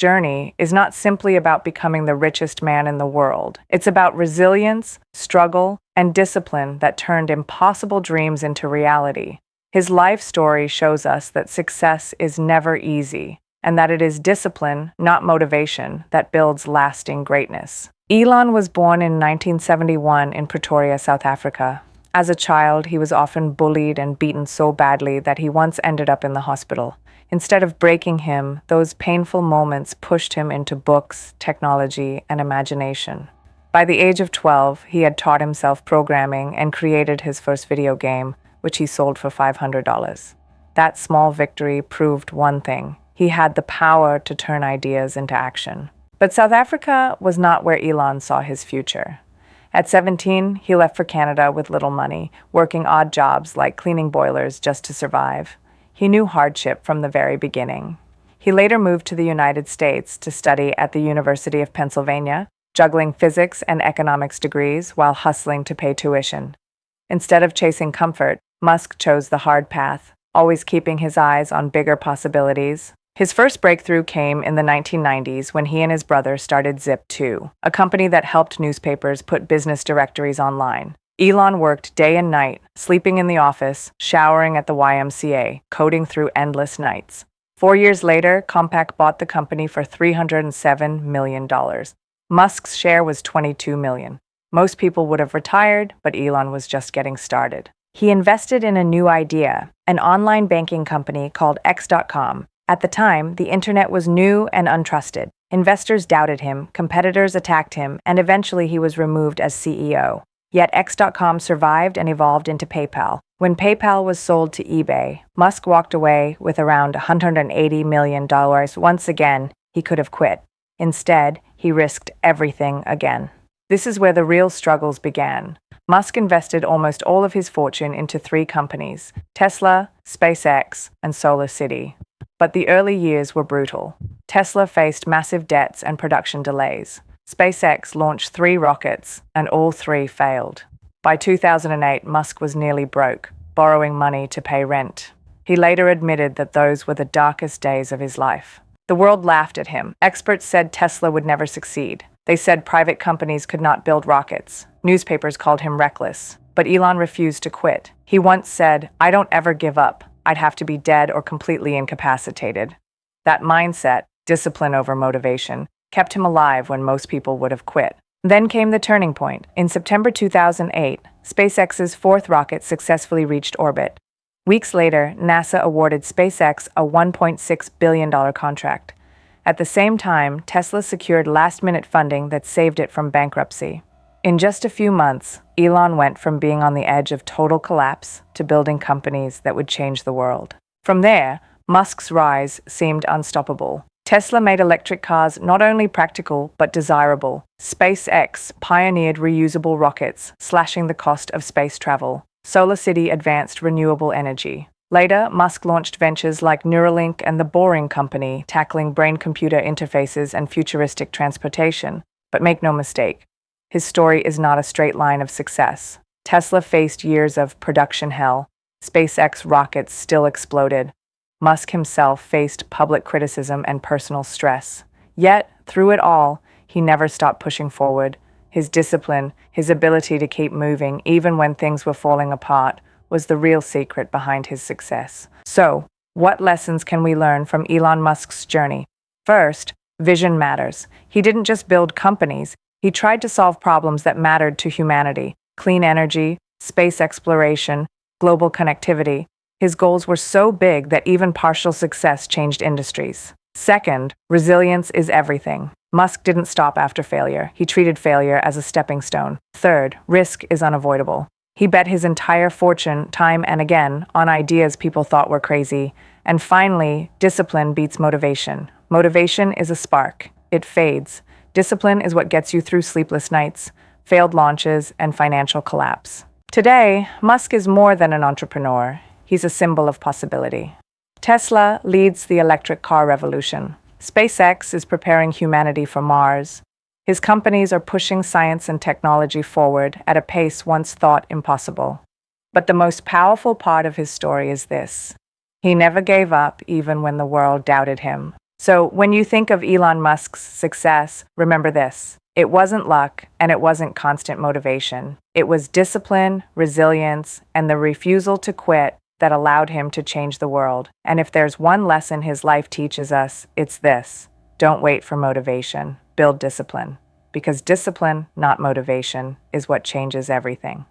journey is not simply about becoming the richest man in the world. It's about resilience, struggle, and discipline that turned impossible dreams into reality. His life story shows us that success is never easy, and that it is discipline, not motivation, that builds lasting greatness. Elon was born in 1971 in Pretoria, South Africa. As a child, he was often bullied and beaten so badly that he once ended up in the hospital. Instead of breaking him, those painful moments pushed him into books, technology, and imagination. By the age of 12, he had taught himself programming and created his first video game, which he sold for $500. That small victory proved one thing: he had the power to turn ideas into action. But South Africa was not where Elon saw his future. At 17, he left for Canada with little money, working odd jobs like cleaning boilers just to survive. He knew hardship from the very beginning. He later moved to the United States to study at the University of Pennsylvania, juggling physics and economics degrees while hustling to pay tuition. Instead of chasing comfort, Musk chose the hard path, always keeping his eyes on bigger possibilities. His first breakthrough came in the 1990s when he and his brother started Zip2, a company that helped newspapers put business directories online. Elon worked day and night, sleeping in the office, showering at the YMCA, coding through endless nights. 4 years later, Compaq bought the company for $307 million. Musk's share was $22 million. Most people would have retired, but Elon was just getting started. He invested in a new idea, an online banking company called X.com. At the time, the internet was new and untrusted. Investors doubted him, competitors attacked him, and eventually he was removed as CEO. Yet X.com survived and evolved into PayPal. When PayPal was sold to eBay, Musk walked away with around $180 million. Once again, he could have quit. Instead, he risked everything again. This is where the real struggles began. Musk invested almost all of his fortune into 3 companies: Tesla, SpaceX, and SolarCity. But the early years were brutal. Tesla faced massive debts and production delays. SpaceX launched 3 rockets, and all 3 failed. By 2008, Musk was nearly broke, borrowing money to pay rent. He later admitted that those were the darkest days of his life. The world laughed at him. Experts said Tesla would never succeed. They said private companies could not build rockets. Newspapers called him reckless. But Elon refused to quit. He once said, "I don't ever give up. I'd have to be dead or completely incapacitated." That mindset, discipline over motivation, kept him alive when most people would have quit. Then came the turning point. In September 2008, SpaceX's 4th rocket successfully reached orbit. Weeks later, NASA awarded SpaceX a $1.6 billion contract. At the same time, Tesla secured last-minute funding that saved it from bankruptcy. In just a few months, Elon went from being on the edge of total collapse to building companies that would change the world. From there, Musk's rise seemed unstoppable. Tesla made electric cars not only practical but desirable. SpaceX pioneered reusable rockets, slashing the cost of space travel. SolarCity advanced renewable energy. Later, Musk launched ventures like Neuralink and the Boring Company, tackling brain-computer interfaces and futuristic transportation. But make no mistake, his story is not a straight line of success. Tesla faced years of production hell. SpaceX rockets still exploded. Musk himself faced public criticism and personal stress. Yet, through it all, he never stopped pushing forward. His discipline, his ability to keep moving, even when things were falling apart, was the real secret behind his success. So, what lessons can we learn from Elon Musk's journey? First, vision matters. He didn't just build companies. He tried to solve problems that mattered to humanity: clean energy, space exploration, global connectivity. His goals were so big that even partial success changed industries. Second, resilience is everything. Musk didn't stop after failure. He treated failure as a stepping stone. Third, risk is unavoidable. He bet his entire fortune, time and again, on ideas people thought were crazy. And finally, discipline beats motivation. Motivation is a spark. It fades. Discipline is what gets you through sleepless nights, failed launches, and financial collapse. Today, Musk is more than an entrepreneur. He's a symbol of possibility. Tesla leads the electric car revolution. SpaceX is preparing humanity for Mars. His companies are pushing science and technology forward at a pace once thought impossible. But the most powerful part of his story is this: he never gave up even when the world doubted him. So when you think of Elon Musk's success, remember this. It wasn't luck and it wasn't constant motivation. It was discipline, resilience, and the refusal to quit that allowed him to change the world. And if there's one lesson his life teaches us, it's this. Don't wait for motivation. Build discipline. Because discipline, not motivation, is what changes everything.